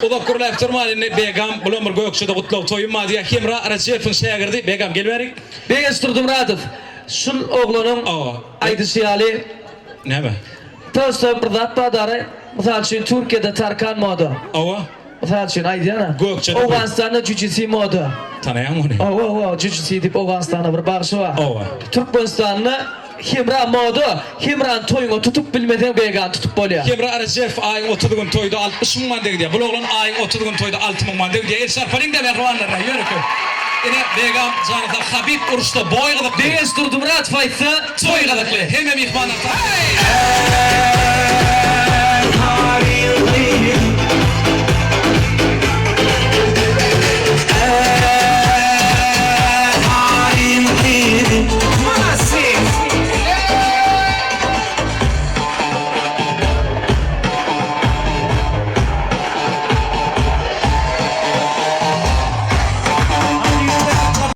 Uzakkurla eftirmalini Begam Bulomur Gökçe'de kutlaw toyun madiya Hemra Aracef'in şägirdi. Begam gelmerik. Beges Turdumratov. Şul oğlunun aýdyşýaly. Näme? Tosta bir zat badary. Mysal üçin Türkiýede Tarkan moda. Awa. Mysal üçin aýdýana. Gökçe'de. Awganistanda Jujici moda. Tanaýam ony. Awa Jujici dip Awganistanda bir bagşy bar. Awa. Türkmenistanda Hemra moda. Hemran toyuňa tutup bilmeden Began tutup bolýar. Hemra Aracef aýyň 30 gün toyda 60 000 man degdi. Bu oğlan aýyň 30 gün toyda 6 000 man degdi. Elşar Paling de berwanlara ýörek. Ine Begam janyda Habib uruşda boy gydyk. Beges Turdumratov aýtsa toy gydykly. Hemme mihmanlar.